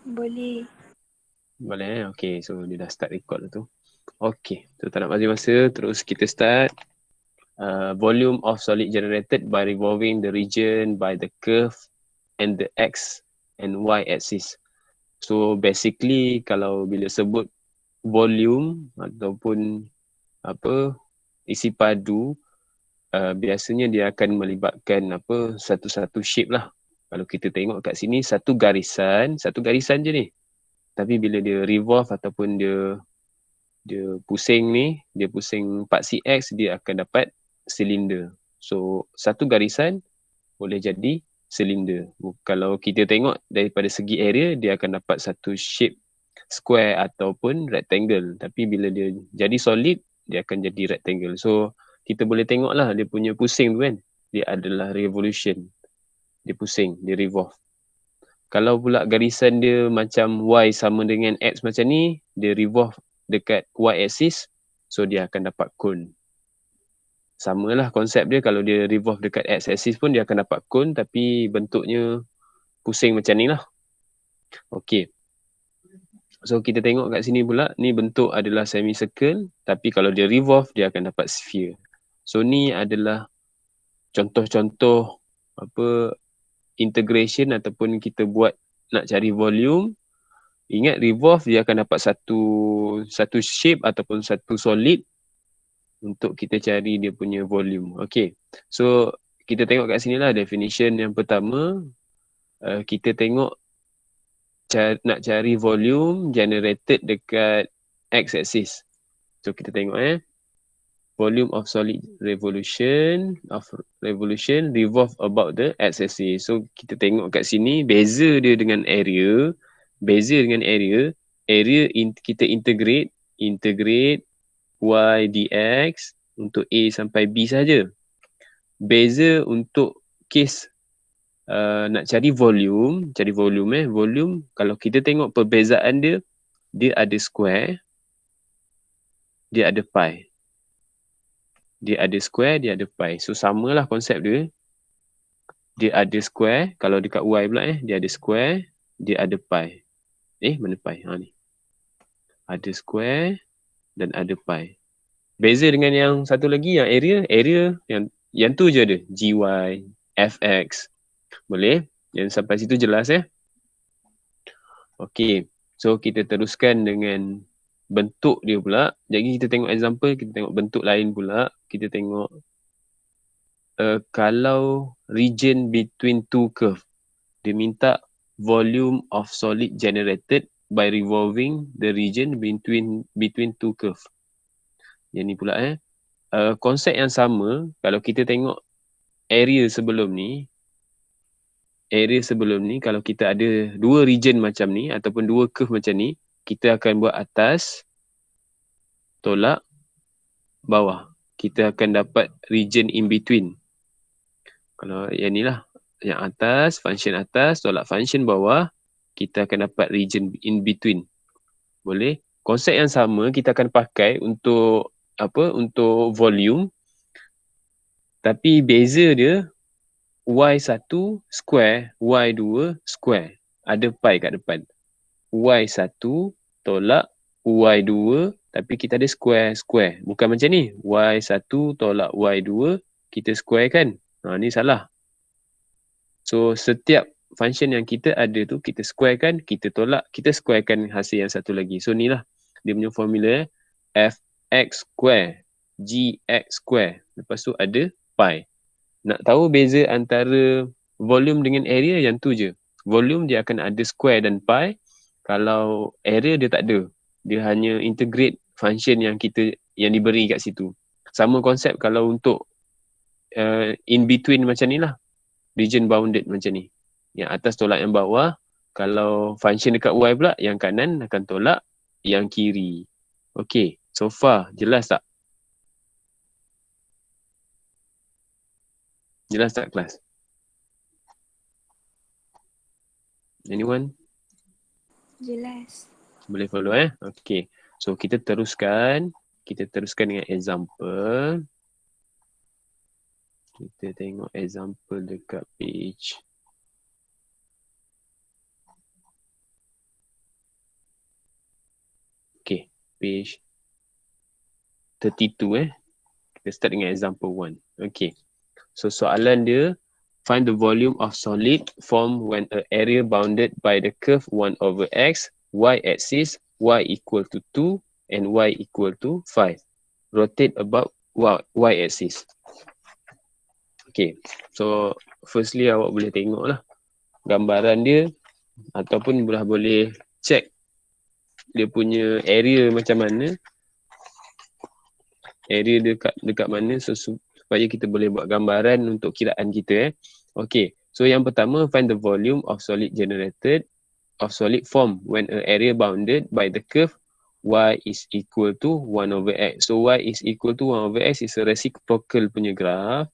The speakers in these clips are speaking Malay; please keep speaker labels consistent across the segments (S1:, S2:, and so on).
S1: Boleh.
S2: Boleh. Okay, so dia dah start record tu. Okay, so tak nak bagi masa, terus kita start. Volume of solid generated by revolving the region by the curve and the x and y axis. So basically kalau bila sebut volume ataupun apa isi padu, biasanya dia akan melibatkan apa satu-satu shape lah. Kalau kita tengok kat sini satu garisan je ni. Tapi bila dia revolve ataupun dia pusing ni, dia pusing paksi X, dia akan dapat silinder. So satu garisan boleh jadi silinder. Kalau kita tengok daripada segi area, dia akan dapat satu shape square ataupun rectangle. Tapi bila dia jadi solid, dia akan jadi rectangle. So kita boleh tengok lah dia punya pusing tu kan. Dia adalah revolution. Dia pusing, dia revolve. Kalau pula garisan dia macam Y sama dengan X macam ni, dia revolve dekat Y axis, so dia akan dapat cone. Samalah konsep dia, kalau dia revolve dekat X axis pun dia akan dapat cone, tapi bentuknya pusing macam ni lah. Okay. So kita tengok kat sini pula, ni bentuk adalah semicircle, tapi kalau dia revolve, dia akan dapat sphere. So ni adalah contoh-contoh apa integration ataupun kita buat nak cari volume. Ingat revolve dia akan dapat satu shape ataupun satu solid untuk kita cari dia punya volume. Okay. So kita tengok kat sini lah definition yang pertama. Kita tengok nak cari volume generated dekat x-axis. So kita tengok volume of solid revolution revolve about the x-axis. So kita tengok kat sini beza dia dengan area. Kita integrate y dx untuk a sampai b saja. Beza untuk case nak cari volume, volume kalau kita tengok perbezaan dia ada square, dia ada pi. Dia ada square, dia ada pi. So samalah konsep dia. Dia ada square, kalau dekat y pula dia ada square, dia ada pi. Mana pi? Ni. Ada square dan ada pi. Beza dengan yang satu lagi yang area yang tu je ada gy, fx. Boleh? Yang sampai situ jelas Okey. So kita teruskan dengan bentuk dia pula. Jadi kita tengok example, kita tengok bentuk lain pula. Kita tengok kalau region between two curve. Dia minta volume of solid generated by revolving the region between two curve. Yang ni pula konsep yang sama, kalau kita tengok area sebelum ni, kalau kita ada dua region macam ni ataupun dua curve macam ni, kita akan buat atas tolak bawah. Kita akan dapat region in between. Kalau yang ni lah, yang atas, function atas, tolak function bawah, kita akan dapat region in between. Boleh? Konsep yang sama kita akan pakai untuk volume. Tapi beza dia y1 square, y2 square. Ada pi kat depan. y1 tolak y2, tapi kita ada square. Bukan macam ni. y1 tolak y2, kita square kan? Ni salah. So setiap function yang kita ada tu, kita square kan, kita tolak, kita square kan hasil yang satu lagi. So ni lah dia punya formula fx square, gx square. Lepas tu ada pi. Nak tahu beza antara volume dengan area, yang tu je. Volume dia akan ada square dan pi. Kalau area dia tak ada. Dia hanya integrate function yang diberi kat situ. Sama konsep kalau untuk in between macam ni lah. Region bounded macam ni. Yang atas tolak yang bawah. Kalau function dekat y pula, yang kanan akan tolak yang kiri. Okay, so far jelas tak? Jelas tak kelas? Anyone?
S1: Jelas.
S2: Boleh follow Okay. So kita teruskan dengan example. Kita tengok example dekat page page 32 Kita start dengan example 1. Okay. So soalan dia, find the volume of solid form when an area bounded by the curve 1 over x, y-axis, y equal to 2 and y equal to 5. Rotate about y-axis. Okay. So firstly awak boleh tengok lah gambaran dia ataupun boleh check dia punya area macam mana, area dekat mana, so, supaya kita boleh buat gambaran untuk kiraan kita. Okay, so yang pertama, find the volume of solid generated of solid form when an area bounded by the curve y is equal to 1 over x. So y is equal to 1 over x is a reciprocal punya graph.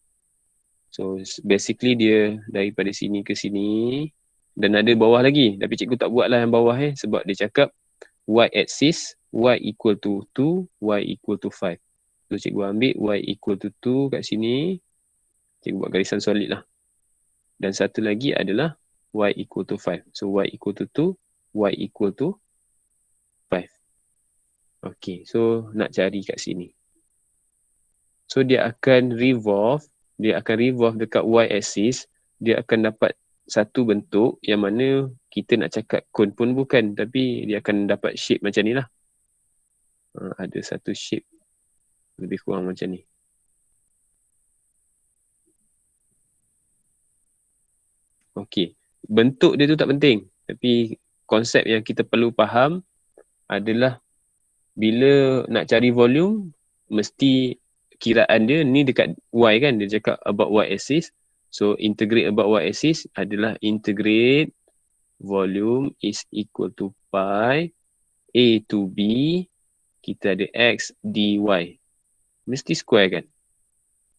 S2: So basically dia daripada sini ke sini dan ada bawah lagi, tapi cikgu tak buat lah yang bawah sebab dia cakap y-axis, y equal to 2, y equal to 5. So cikgu ambil y equal to 2 kat sini. Cikgu buat garisan solid lah. Dan satu lagi adalah y equal to 5. So y equal to 2, y equal to 5. Okay, so nak cari kat sini. So dia akan revolve dekat y-axis. Dia akan dapat satu bentuk yang mana kita nak cakap cone pun bukan, tapi dia akan dapat shape macam ni lah. Ada satu shape lebih kurang macam ni. Okey, bentuk dia tu tak penting, tapi konsep yang kita perlu faham adalah bila nak cari volume, mesti kiraan dia ni dekat y kan, dia cakap about y-axis. So integrate about y-axis adalah integrate volume is equal to pi a to b, kita ada x dy. Mesti square kan?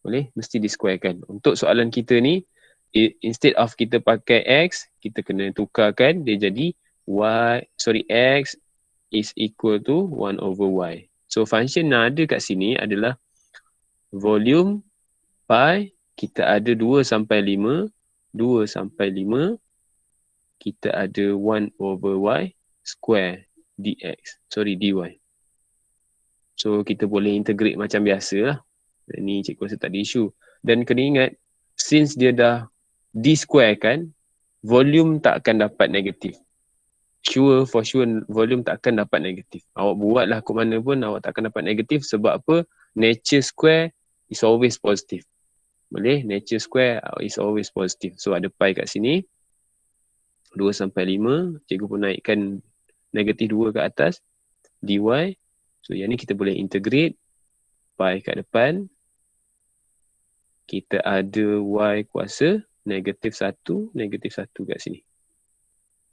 S2: Boleh? Mesti di square kan? Untuk soalan kita ni, instead of kita pakai x, kita kena tukarkan dia jadi x is equal to 1 over y. So function yang ada kat sini adalah volume pi, kita ada 2 sampai 5, 2 sampai 5, kita ada 1 over y square dy. So kita boleh integrate macam biasa lah. Ni cikgu rasa tak ada isu. Dan kena ingat, since dia dah d square kan, volume tak akan dapat negatif. For sure volume tak akan dapat negatif. Awak buatlah ke mana pun awak tak akan dapat negatif. Sebab apa? Nature square is always positive. Boleh? Nature square is always positive. So ada pi kat sini. 2 sampai 5. Cikgu pun naikkan negatif 2 ke atas. dy. So yang ni kita boleh integrate. Pi kat depan. Kita ada y kuasa. Negatif 1 kat sini.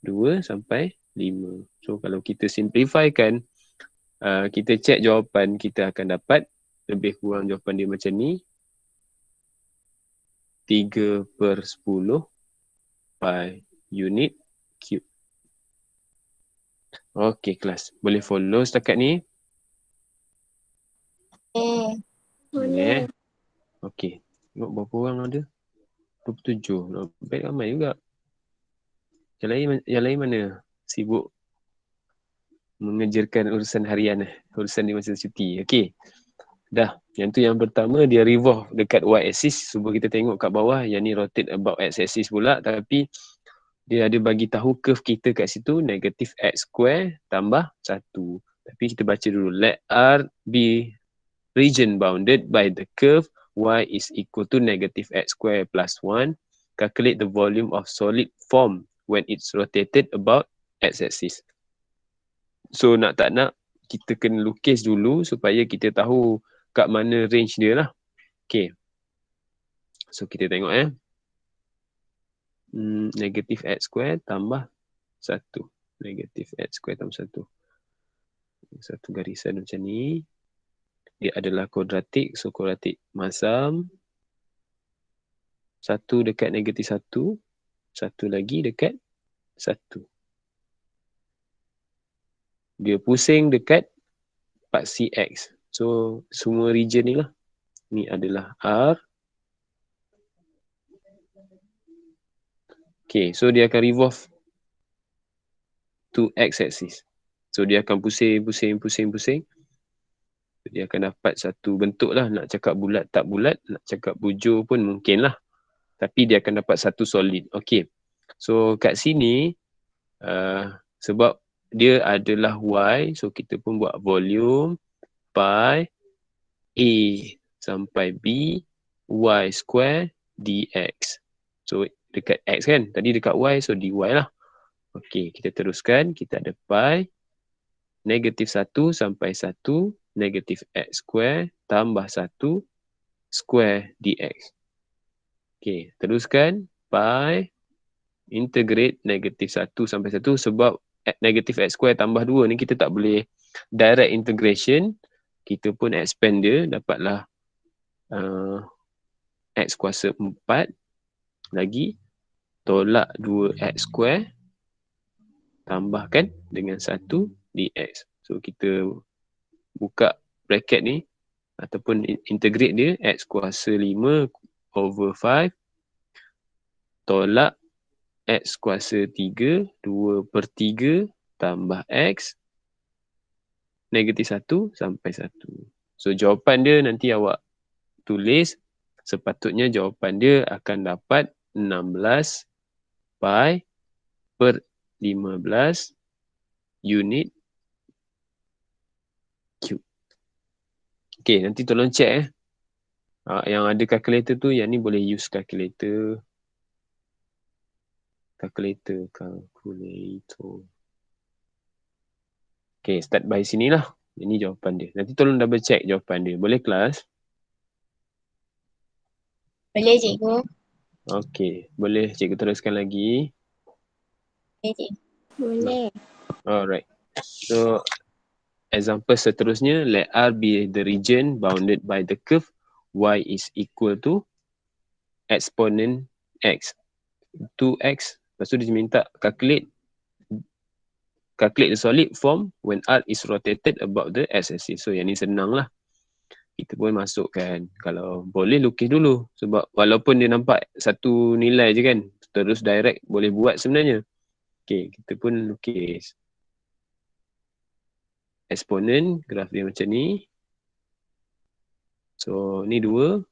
S2: 2 sampai 5. So kalau kita simplifykan, kita check jawapan, kita akan dapat lebih kurang jawapan dia macam ni. 3/10 pi unit cube. Okey kelas. Boleh follow setakat ni? Boleh. Okey. Tengok berapa orang ada? 27. Baik ramai juga. Yang lain mana? Sibuk mengejarkan urusan harian, urusan di masa cuti. Okey. Dah. Yang tu yang pertama, dia revolve dekat y-axis. Cuba kita tengok kat bawah. Yang ni rotate about x-axis pula. Tapi dia ada bagi tahu curve kita kat situ. Negatif x square tambah 1. Tapi kita baca dulu. Let R be region bounded by the curve y is equal to negative x square plus 1. Calculate the volume of solid form when it's rotated about x-axis. So nak tak nak, kita kena lukis dulu supaya kita tahu kat mana range dia lah. Okay. So kita tengok negatif x square tambah 1. Negatif x square tambah 1. Satu garisan macam ni. Dia adalah kuadratik. So kuadratik masam. 1 dekat negatif 1. 1 lagi dekat 1. Dia pusing dekat paksi X. So semua region ni lah. Ni adalah R. Okay, so dia akan revolve to X axis. So dia akan pusing. Dia akan dapat satu bentuk lah. Nak cakap bulat tak bulat, nak cakap bujur pun mungkin lah. Tapi dia akan dapat satu solid. Okay. So kat sini, sebab dia adalah Y, so kita pun buat volume pi A sampai B Y square dx. So dekat X kan, tadi dekat Y, so dy lah. Okay, kita teruskan. Kita ada pi negatif 1 sampai 1 negatif X square tambah 1 square dx. Okay, teruskan. Pi integrate negatif 1 sampai 1 sebab negatif X square tambah 2 ni kita tak boleh direct integration. Kita pun expand dia, dapatlah X kuasa 4 lagi tolak 2X square tambahkan dengan 1 dx. So kita buka bracket ni ataupun integrate dia, X kuasa 5 over 5 tolak X kuasa 3, 2/3 tambah X negatif 1 sampai 1. So jawapan dia nanti awak tulis, sepatutnya jawapan dia akan dapat 16 pi per 15 unit cube. Okay, nanti tolong check yang ada calculator tu, yang ni boleh use calculator. Calculator. Okay, start by sinilah. Ini jawapan dia. Nanti tolong double check jawapan dia. Boleh kelas?
S3: Boleh cikgu.
S2: Okay, boleh cikgu teruskan lagi.
S3: Boleh cikgu.
S1: Boleh.
S2: Alright. So, example seterusnya, let R be the region bounded by the curve Y is equal to exponent X. 2X. Lepas tu dia minta calculate the solid form when R is rotated about the x-axis. So yang ni senang lah. Kita pun masukkan. Kalau boleh lukis dulu. Sebab walaupun dia nampak satu nilai je kan, terus direct boleh buat sebenarnya. Okay, kita pun lukis. Exponent, graf dia macam ni. So ni 2.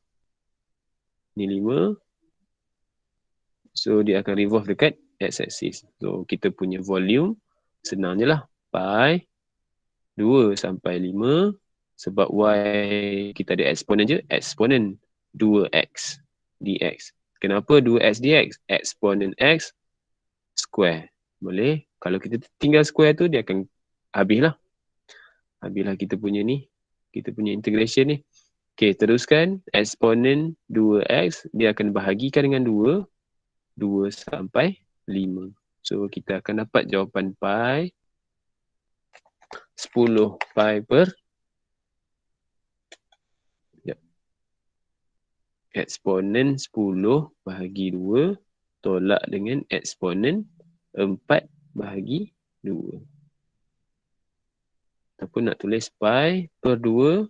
S2: Ni 5. So dia akan revolve dekat x-axis. So kita punya volume senang je lah. Pi 2 sampai 5. Sebab Y kita ada eksponen je. Eksponen 2X dx. Kenapa 2X dx? Eksponen X square. Boleh? Kalau kita tinggal square tu, dia akan habislah. Habislah kita punya ni. Kita punya integration ni. Okay, teruskan. Eksponen 2X, dia akan bahagikan dengan 2. 2 sampai 5. So, kita akan dapat jawapan pi 10 pi per eksponen 10 bahagi 2 tolak dengan eksponen 4 bahagi 2. Ataupun nak tulis pi per 2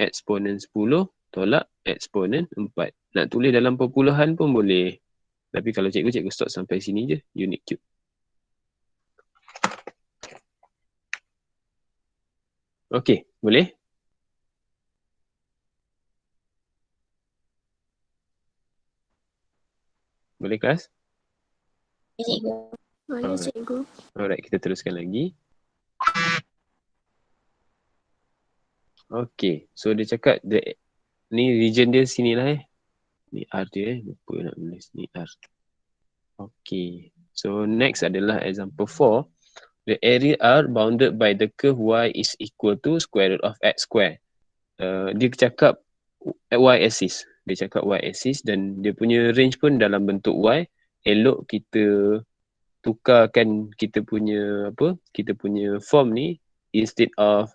S2: eksponen 10 tolak eksponen 4. Nak tulis dalam perpuluhan pun boleh. Tapi kalau cikgu stop sampai sini je, unit cube. Okey, boleh? Boleh kelas?
S3: Boleh cikgu.
S1: Boleh cikgu.
S2: Alright, kita teruskan lagi. Okay, so dia cakap ni region dia sini lah Ni R dia lupa nak tulis ni R. Okay, so next adalah example 4. The area R bounded by the curve Y is equal to square root of X square. Dia cakap Y-axis. Dia cakap Y-axis dan dia punya range pun dalam bentuk Y. Elok kita tukarkan kita punya kita punya form ni, instead of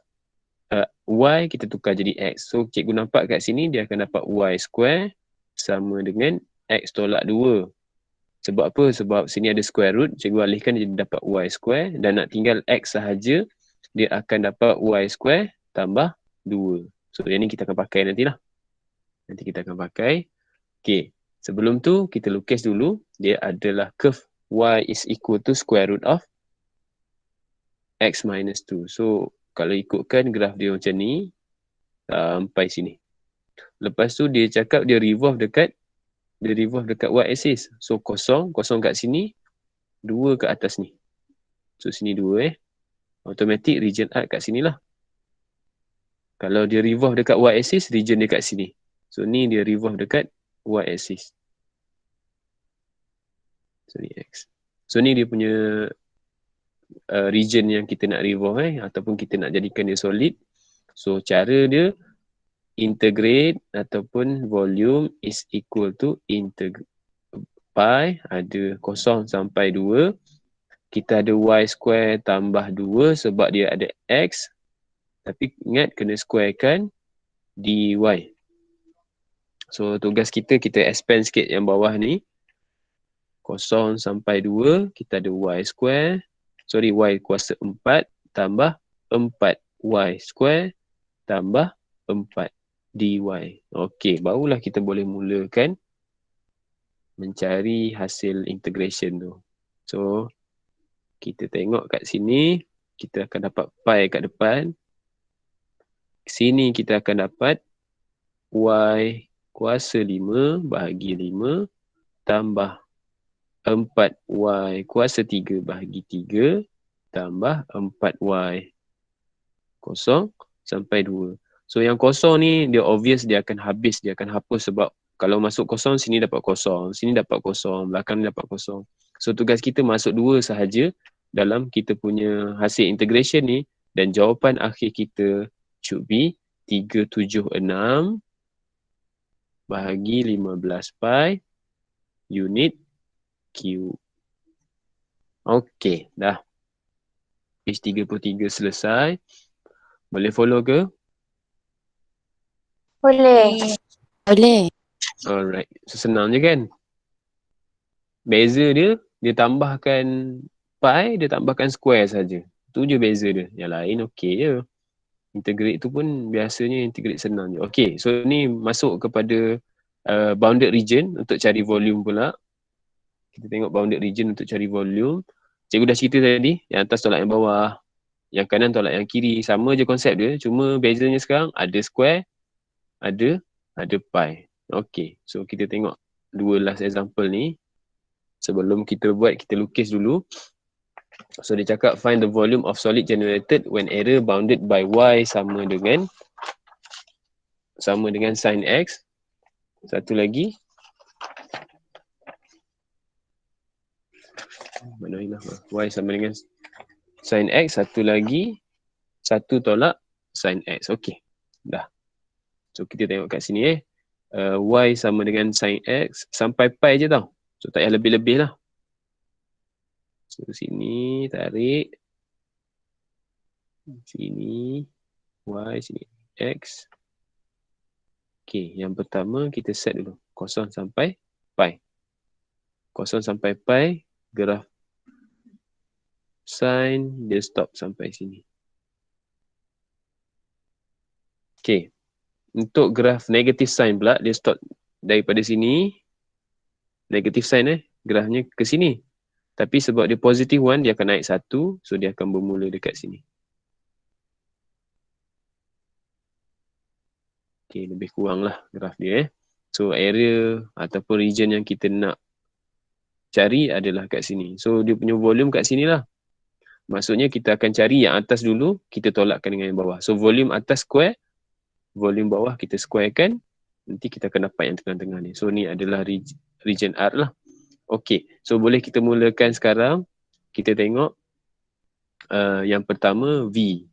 S2: Y kita tukar jadi X. So cikgu nampak kat sini dia akan dapat Y square sama dengan X tolak 2. Sebab apa? Sebab sini ada square root, cikgu alihkan jadi dapat Y square dan nak tinggal X sahaja, dia akan dapat Y square tambah 2. So yang ni kita akan pakai nantilah. Nanti kita akan pakai. Okay, sebelum tu kita lukis dulu. Dia adalah curve Y is equal to square root of X minus 2. So kalau ikutkan graf dia macam ni sampai sini. Lepas tu dia cakap dia revolve dekat y axis. So kosong kat sini, 2 kat atas ni. So sini 2 automatic region arc kat sini lah. Kalau dia revolve dekat y axis, region dia kat sini. So ni dia revolve dekat y axis. So ni X. So ni dia punya region yang kita nak revolve ataupun kita nak jadikan dia solid. So cara dia integrate ataupun volume is equal to pi ada 0 sampai 2. Kita ada y square tambah 2 sebab dia ada x. Tapi ingat kena squarekan dy. So tugas kita expand sikit yang bawah ni. 0 sampai 2 kita ada y square. Sorry, y kuasa 4 tambah 4y square tambah 4 dy. Okey, barulah kita boleh mulakan mencari hasil integration tu. So, kita tengok kat sini, kita akan dapat pi kat depan. Sini kita akan dapat y kuasa 5 bahagi 5 tambah 4y kuasa 3 bahagi 3 tambah 4y kosong sampai 2. So yang kosong ni dia obvious dia akan habis, dia akan hapus sebab kalau masuk kosong sini dapat kosong, sini dapat kosong, belakang ni dapat kosong. So tugas kita masuk 2 sahaja dalam kita punya hasil integration ni dan jawapan akhir kita should be 376 bahagi 15 pi unit Q. Okey, dah. Page 33 selesai. Boleh follow ke?
S3: Boleh.
S4: Boleh.
S2: Alright. So senang je kan? Beza dia tambahkan pi, dia tambahkan square saja. Tu je beza dia. Yang lain okey je. Integrate tu pun biasanya integrate senang je. Okey, so ni masuk kepada bounded region untuk cari volume pula. Kita tengok bounded region untuk cari volume. Cikgu dah cerita tadi, yang atas tolak yang bawah, yang kanan tolak yang kiri. Sama je konsep dia, cuma bezanya sekarang ada square, ada pi. Okay, so kita tengok dua last example ni. Sebelum kita buat, kita lukis dulu. So dia cakap find the volume of solid generated when area bounded by y sama dengan sin x. Satu lagi. Mana ni lah. Y sama dengan sin x. Satu lagi. 1 tolak sin x. Okey. Dah. So kita tengok kat sini y sama dengan sin x. Sampai pi je tau. So tak payah lebih-lebih lah. So sini tarik. Sini y, sini x. Okey. Yang pertama kita set dulu. 0 sampai pi. 0 sampai pi. Graf sin dia stop sampai sini. Okay. Untuk graf negative sign pula, dia stop daripada sini. Negative sign grafnya ke sini. Tapi sebab dia positive 1, dia akan naik 1. So dia akan bermula dekat sini. Okay, lebih kurang lah graf dia. So area ataupun region yang kita nak cari adalah kat sini. So dia punya volume kat sini lah. Maksudnya kita akan cari yang atas dulu, kita tolakkan dengan yang bawah. So volume atas square, volume bawah kita squarekan, nanti kita akan dapat yang tengah-tengah ni. So ni adalah region R lah. Okay, so boleh kita mulakan sekarang. Kita tengok yang pertama V.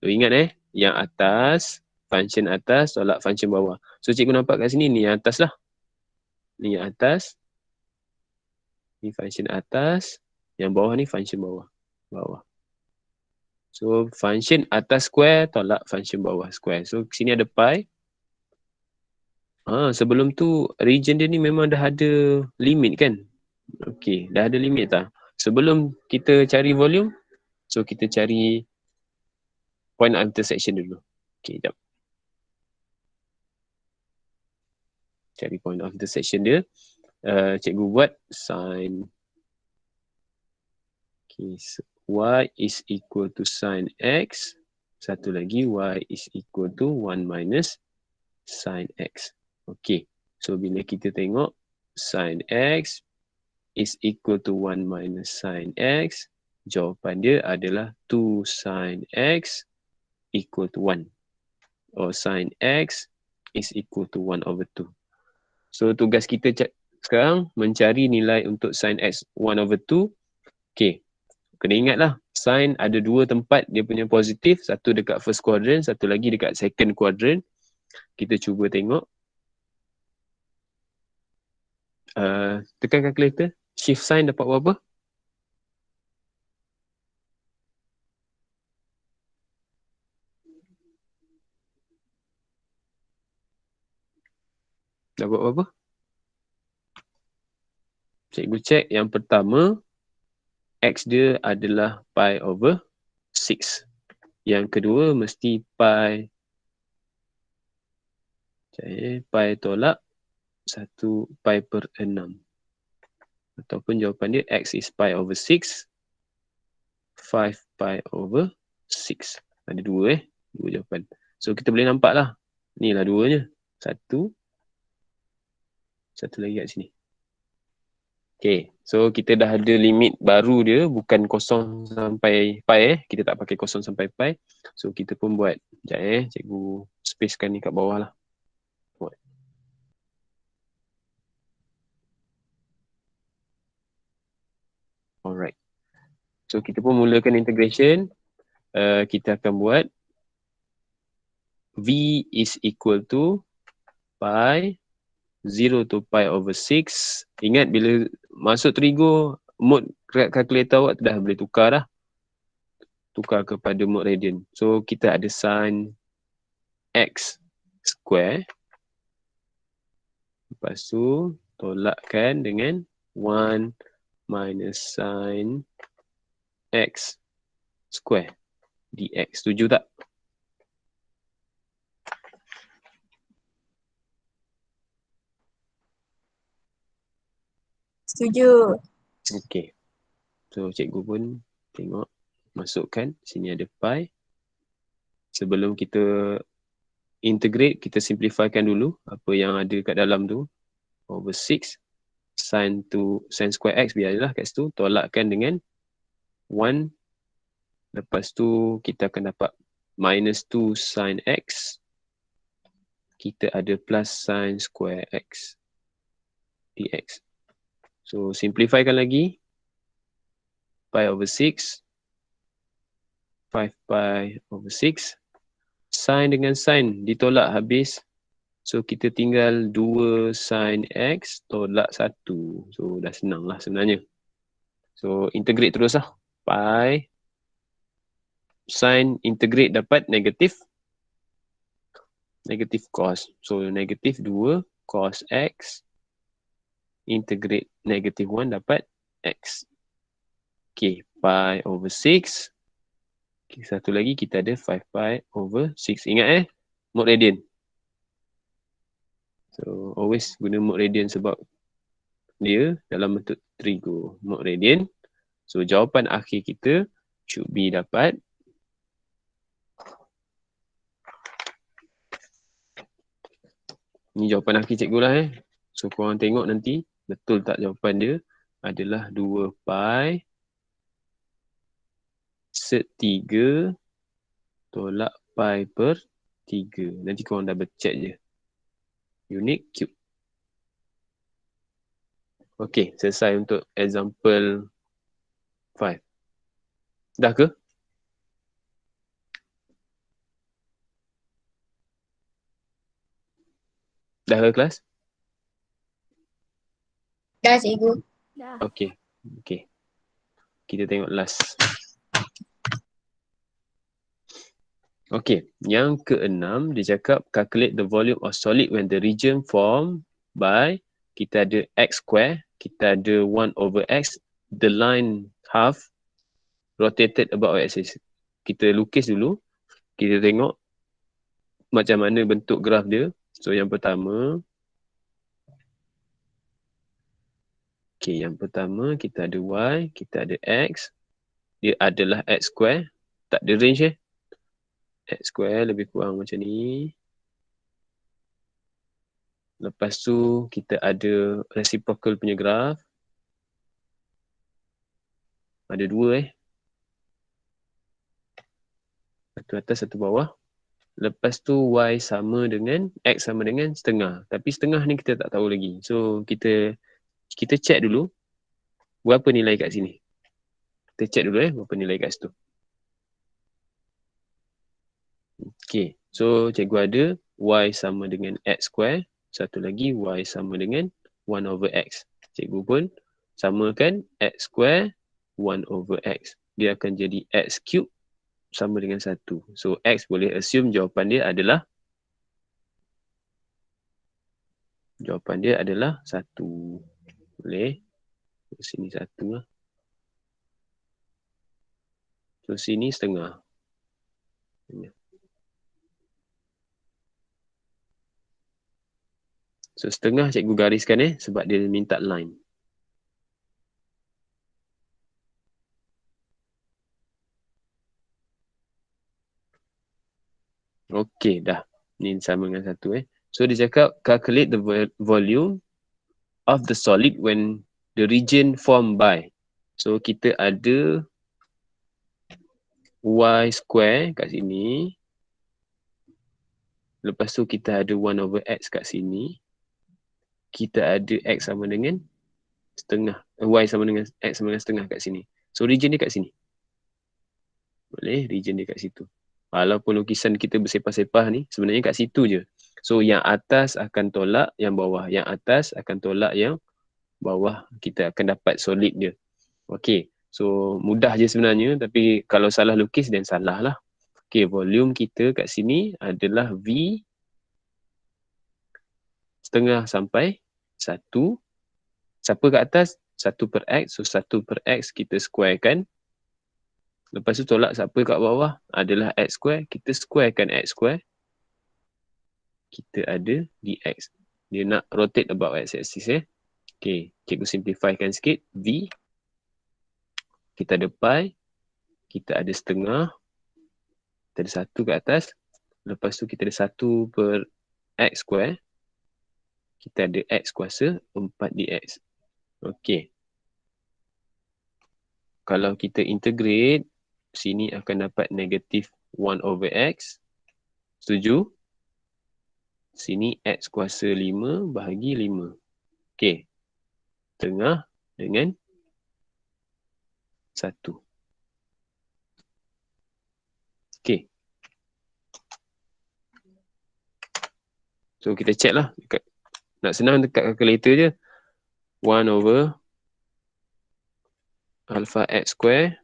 S2: So ingat yang atas, function atas tolak function bawah. So cikgu nampak kat sini ni yang atas lah. Ni yang atas. Ni function atas. Yang bawah ni function bawah. So function atas square tolak function bawah square. So sini ada pi. Sebelum tu region dia ni memang dah ada limit kan? Okey, dah ada limit tak? Sebelum kita cari volume, so kita cari point of intersection dulu. Okey, jap. Cari point of intersection dia. Cikgu buat sin. Okay, so y is equal to sin x. Satu lagi, y is equal to 1 minus sin x. Okay, so bila kita tengok sin x is equal to 1 minus sin x, jawapan dia adalah 2 sin x equal to 1. Or sin x is equal to 1 over 2. So tugas kita sekarang mencari nilai untuk sin x 1 over 2. Okay, kena ingatlah sin ada dua tempat dia punya positif, satu dekat first quadrant, satu lagi dekat second quadrant. Kita cuba tengok. Tekan calculator, shift sign dapat berapa? Dapat berapa? Cikgu cek yang pertama, x dia adalah pi over 6. Yang kedua mesti pi tolak 1 pi per 6. Ataupun jawapan dia x is pi over 6, 5 pi over 6. Ada dua jawapan. So kita boleh nampak lah. Ni lah duanya. Satu lagi kat sini. Okay, so kita dah ada limit baru dia, bukan kosong sampai pi kita tak pakai kosong sampai pi. So kita pun buat, sekejap cikgu spacekan ni kat bawah lah. Buat. Alright. So kita pun mulakan integration. Kita akan buat v is equal to pi 0 to pi over 6. Ingat bila masuk trigo, mode calculator awak dah boleh tukar dah. Tukar kepada mode radian. So kita ada sin x square. Lepas tu tolakkan dengan 1 minus sin x square dx. Setuju tak?
S3: Setuju.
S2: Okay. So cikgu pun tengok, masukkan, sini ada pi. Sebelum kita integrate, kita simplifykan dulu apa yang ada kat dalam tu. Over 6 sin square x biarlah kat situ, tolakkan dengan 1. Lepas tu kita akan dapat minus 2 sin x. Kita ada plus sin square x dx. So simplifykan lagi. Pi over 6. 5 pi over 6. Sin dengan sin ditolak habis. So kita tinggal 2 sin x tolak 1. So dah senang lah sebenarnya. So integrate terus lah. Pi sin integrate dapat negatif cos. So negatif 2 cos x integrate negatif 1 dapat x. Okay, pi over 6. Okay, satu lagi kita ada 5 pi over 6. Ingat mode radian. So always guna mode radian sebab dia dalam bentuk trigo. Mode radian. So jawapan akhir kita should be dapat ni jawapan akhir cikgu lah So korang tengok nanti betul tak jawapan dia adalah 2 pi set 3 tolak pi per 3. Nanti korang double check je. Unit cube. Okay, selesai untuk example 5. Dah ke? Dah ke kelas?
S3: Dah cikgu.
S1: Dah.
S2: Okay. Kita tengok last. Okay, yang keenam dia cakap calculate the volume of solid when the region formed by, kita ada x square, kita ada 1 over x, the line half rotated about y-axis. Kita lukis dulu, kita tengok macam mana bentuk graf dia. So yang pertama, kita ada y, kita ada x. dia adalah X square. Tak ada range X square lebih kurang macam ni. Lepas tu kita ada reciprocal punya graf. Ada dua Satu atas, satu bawah. Lepas tu Y sama dengan, X sama dengan setengah. Tapi setengah ni kita tak tahu lagi. So kita check dulu berapa nilai kat sini. Kita check dulu berapa nilai kat situ. Okay, so cikgu ada Y sama dengan X square. Satu lagi Y sama dengan 1 over X. Cikgu pun samakan X square 1 over X. Dia akan jadi X cube sama dengan 1. So X boleh assume jawapan dia adalah 1. Boleh. Sini 1 lah. So sini setengah. So setengah cikgu gariskan sebab dia minta line. Okey, dah. Ni sama dengan 1 So dia cakap calculate the volume of the solid when the region formed by. So kita ada Y square kat sini. Lepas tu kita ada 1 over X kat sini. Kita ada X sama dengan setengah. Y sama dengan X sama dengan setengah kat sini. So region dia kat sini. Boleh, region dia kat situ. Walaupun lukisan kita bersepah-sepah ni, sebenarnya kat situ je. So yang atas akan tolak yang bawah. Yang atas akan tolak yang bawah. Kita akan dapat solid dia. Okay. So mudah je sebenarnya. Tapi kalau salah lukis dan salah lah. Okay. Volume kita kat sini adalah V setengah sampai 1. Siapa kat atas? 1 per X. So 1 per X kita squarekan. Lepas tu tolak siapa kat bawah adalah X square. Kita squarekan X square. Kita ada dx. Dia nak rotate about x-axis Okay, cikgu simplifykan sikit. V. Kita ada pi. Kita ada setengah. Kita ada 1 kat atas. Lepas tu kita ada 1 per x square. Kita ada x kuasa 4 dx. Okay. Kalau kita integrate, sini akan dapat negatif 1 over x. Setuju? Sini x kuasa 5 bahagi 5. Okay. Tengah dengan 1. Okay. So kita check lah. Nak senang dekat calculator je. 1 over alpha x square.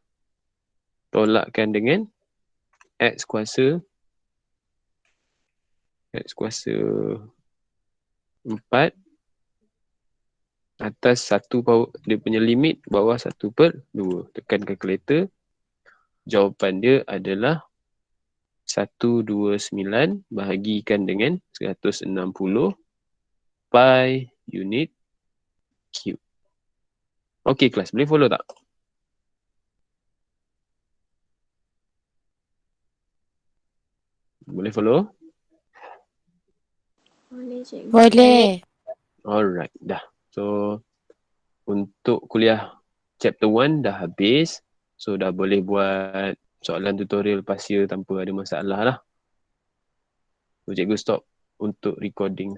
S2: Tolakkan dengan x kuasa 4 atas 1 power, dia punya limit bawah 1 per 2. Tekan kalkulator. Jawapan dia adalah 129 bahagikan dengan 160 pi unit cube. Okey kelas, boleh follow tak? Boleh follow?
S1: Boleh cikgu.
S3: Boleh.
S2: Alright, dah. So, untuk kuliah chapter 1 dah habis. So, dah boleh buat soalan tutorial past year tanpa ada masalah lah. So, cikgu stop untuk recording